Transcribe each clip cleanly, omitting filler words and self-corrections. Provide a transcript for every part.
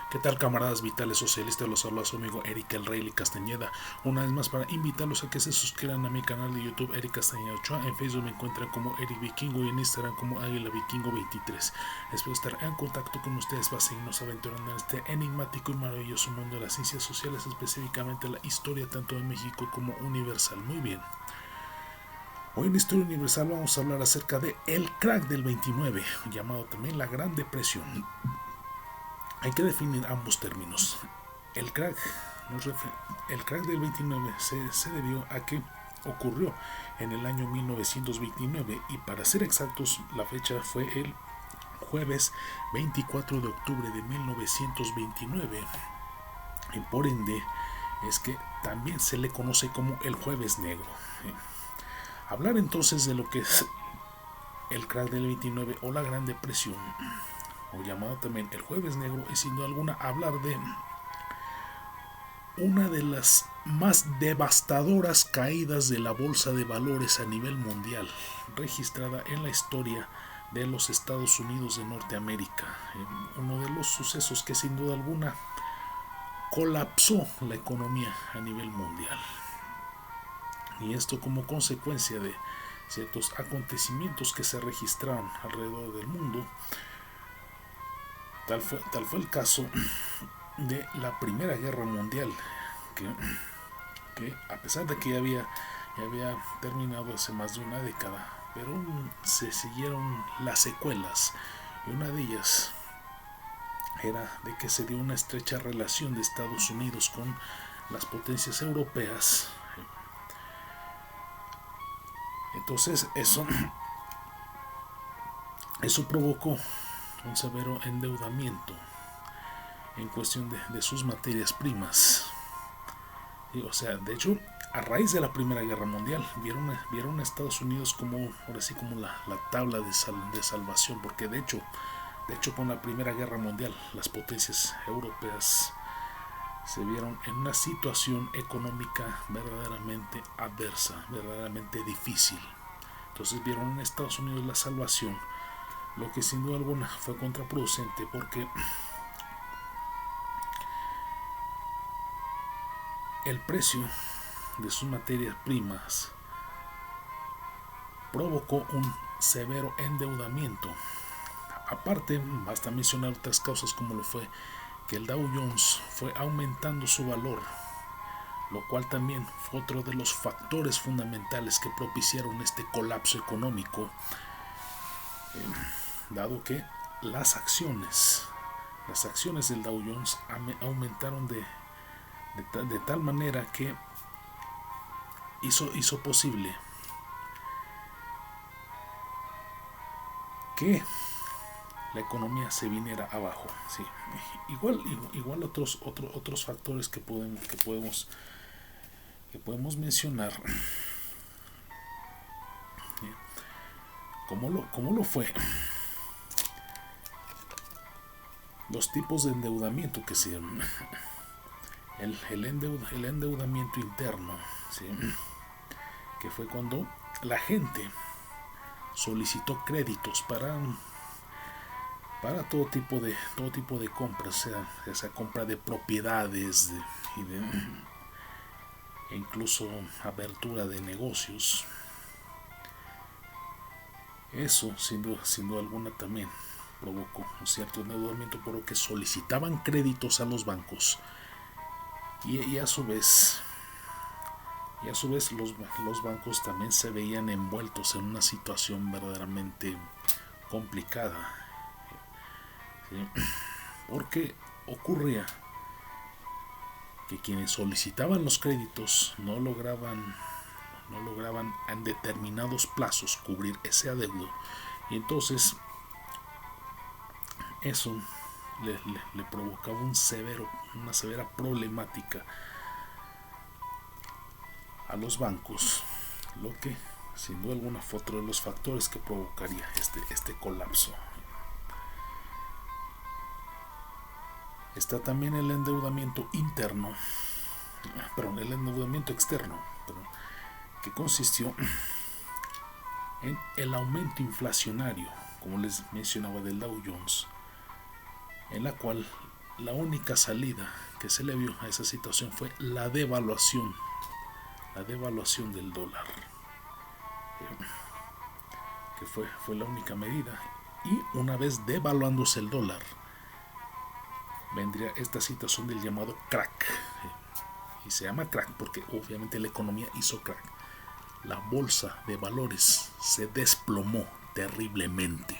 ¿Qué tal, camaradas vitales socialistas? Los habla su amigo Eric el Rey Castañeda. Una vez más para invitarlos a que se suscriban a mi canal de YouTube Eric Castañeda Ochoa. En Facebook me encuentran como Eric Vikingo y en Instagram como Águila Vikingo 23. Espero estar en contacto con ustedes para seguirnos aventurando en este enigmático y maravilloso mundo de las ciencias sociales, específicamente la historia tanto de México como universal. Muy bien. Hoy en Historia Universal vamos a hablar acerca de el crack del 29, llamado también la Gran Depresión. Hay que definir ambos términos. El crack, el crack del 29 se debió a que ocurrió en el año 1929 y para ser exactos la fecha fue el jueves 24 de octubre de 1929 y por ende es que también se le conoce como el jueves negro. Hablar entonces de lo que es el crack del 29 o la Gran Depresión, o llamado también el jueves negro, es sin duda alguna hablar de una de las más devastadoras caídas de la bolsa de valores a nivel mundial registrada en la historia de los Estados Unidos de Norteamérica. Uno de los sucesos que sin duda alguna colapsó la economía a nivel mundial. Y esto como consecuencia de ciertos acontecimientos que se registraron alrededor del mundo. Tal fue el caso de la Primera Guerra Mundial, que a pesar de que ya había terminado hace más de una década, pero se siguieron las secuelas, y una de ellas era de que se dio una estrecha relación de Estados Unidos con las potencias europeas. Entonces eso provocó un severo endeudamiento en cuestión de sus materias primas. O sea, de hecho, a raíz de la Primera Guerra Mundial vieron a Estados Unidos como, ahora sí, como la tabla de salvación, porque de hecho con la Primera Guerra Mundial las potencias europeas se vieron en una situación económica verdaderamente adversa, verdaderamente difícil. Entonces vieron en Estados Unidos la salvación, lo que sin duda alguna fue contraproducente porque el precio de sus materias primas provocó un severo endeudamiento. Aparte, basta mencionar otras causas como lo fue que el Dow Jones fue aumentando su valor, lo cual también fue otro de los factores fundamentales que propiciaron este colapso económico, dado que las acciones del Dow Jones aumentaron de tal manera que hizo posible que la economía se viniera abajo. Sí. Igual otros factores que podemos mencionar, como lo fue los tipos de endeudamiento que se dieron. El endeudamiento interno, ¿sí? Que fue cuando la gente solicitó créditos para todo tipo de compras, sea compra de propiedades e incluso apertura de negocios. Eso sin duda alguna también provocó un cierto endeudamiento por lo que solicitaban créditos a los bancos y a su vez los bancos también se veían envueltos en una situación verdaderamente complicada, ¿sí? Porque ocurría que quienes solicitaban los créditos no lograban en determinados plazos cubrir ese adeudo, y entonces eso le provocaba una severa problemática a los bancos, lo que sin duda alguna fue otro de los factores que provocaría este colapso. Está también el endeudamiento interno, el endeudamiento externo, que consistió en el aumento inflacionario, como les mencionaba, del Dow Jones, en la cual la única salida que se le vio a esa situación fue la devaluación del dólar, que fue la única medida. Y una vez devaluándose el dólar, vendría esta situación del llamado crack. Y se llama crack porque obviamente la economía hizo crack. La bolsa de valores se desplomó terriblemente.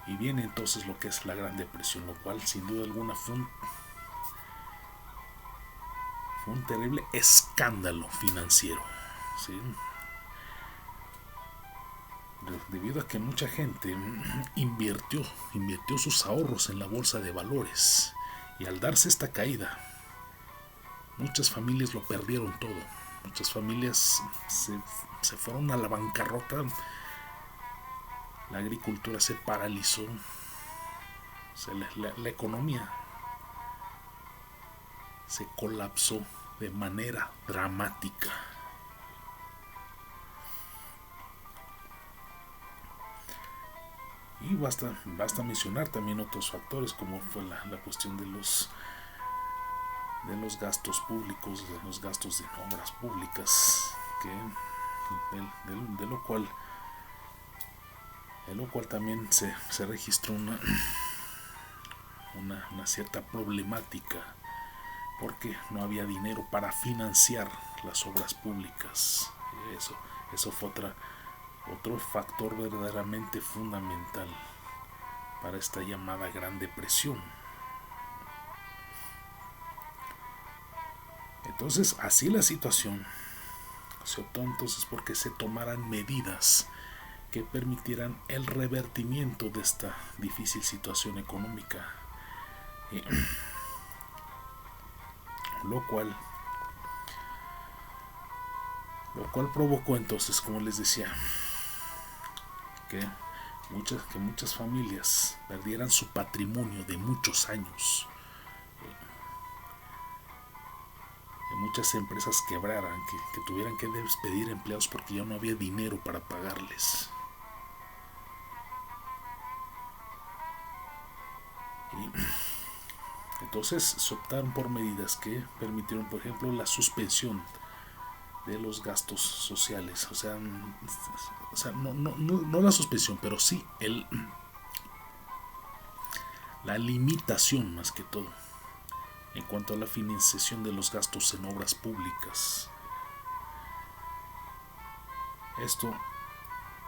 Y viene entonces lo que es la Gran Depresión, lo cual sin duda alguna fue un terrible escándalo financiero, ¿sí? Debido a que mucha gente invirtió sus ahorros en la bolsa de valores, y al darse esta caída, muchas familias lo perdieron todo. Muchas familias se fueron a la bancarrota, la agricultura se paralizó, la economía se colapsó de manera dramática. Y basta mencionar también otros factores, como fue la cuestión de los gastos públicos, de los gastos de obras públicas, de lo cual también se registró una cierta problemática, porque no había dinero para financiar las obras públicas. Eso fue otro factor verdaderamente fundamental para esta llamada Gran Depresión. Entonces, así la situación se optó entonces porque se tomaran medidas que permitieran el revertimiento de esta difícil situación económica, lo cual provocó entonces, como les decía, que muchas familias perdieran su patrimonio de muchos años, que muchas empresas quebraran, que tuvieran que despedir empleados porque ya no había dinero para pagarles. Y entonces se optaron por medidas que permitieron, por ejemplo, la suspensión de los gastos sociales. O sea, no la suspensión, pero sí la limitación, más que todo, en cuanto a la financiación de los gastos en obras públicas. Esto,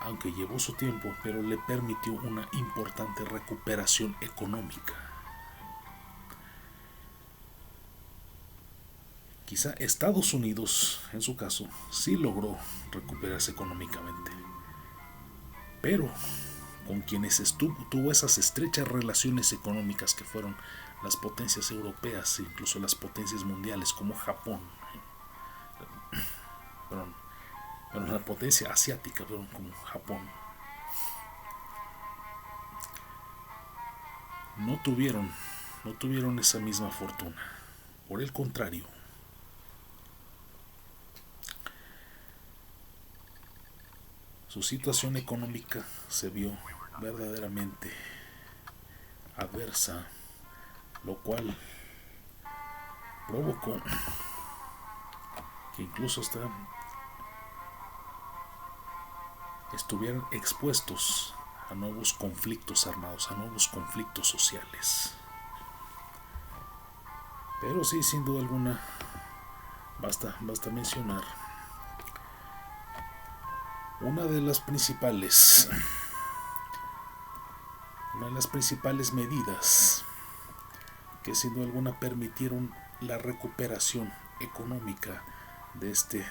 aunque llevó su tiempo, pero le permitió una importante recuperación económica. Quizá Estados Unidos, en su caso, sí logró recuperarse económicamente, pero con quienes tuvo esas estrechas relaciones económicas, que fueron las potencias europeas e incluso las potencias mundiales como Japón, la potencia asiática, como Japón, no tuvieron esa misma fortuna. Por el contrario, su situación económica se vio verdaderamente adversa, lo cual provocó que incluso estuvieran expuestos a nuevos conflictos armados, a nuevos conflictos sociales. Pero sí, sin duda alguna, basta mencionar una de las principales medidas que sin duda alguna permitieron la recuperación económica de este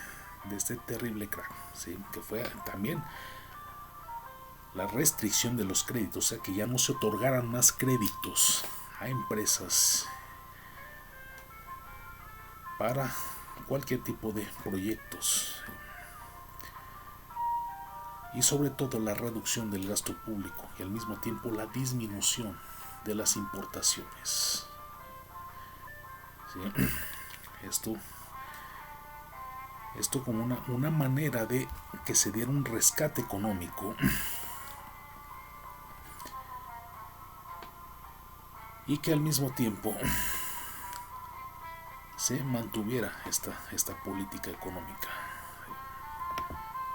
terrible crack, ¿sí? Que fue también la restricción de los créditos, o sea, que ya no se otorgaran más créditos a empresas para cualquier tipo de proyectos, y sobre todo la reducción del gasto público y al mismo tiempo la disminución de las importaciones. ¿Sí? Esto como una manera de que se diera un rescate económico y que al mismo tiempo se mantuviera esta política económica.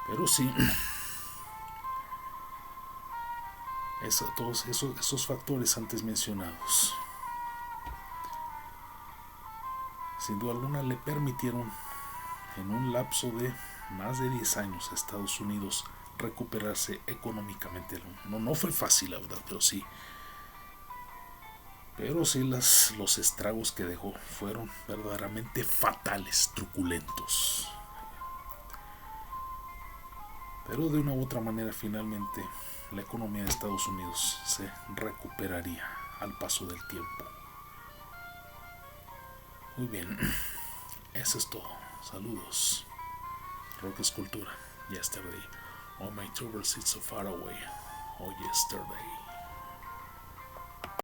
Pero sí, todos esos factores antes mencionados, sin duda alguna, le permitieron en un lapso de más de 10 años a Estados Unidos recuperarse económicamente. No fue fácil, la verdad, pero sí. Pero sí, los estragos que dejó fueron verdaderamente fatales, truculentos. Pero de una u otra manera, finalmente, la economía de Estados Unidos se recuperaría al paso del tiempo. Muy bien, eso es todo. Saludos. Rock es cultura. Yesterday. Oh, my troubles sit so far away. Oh, yesterday.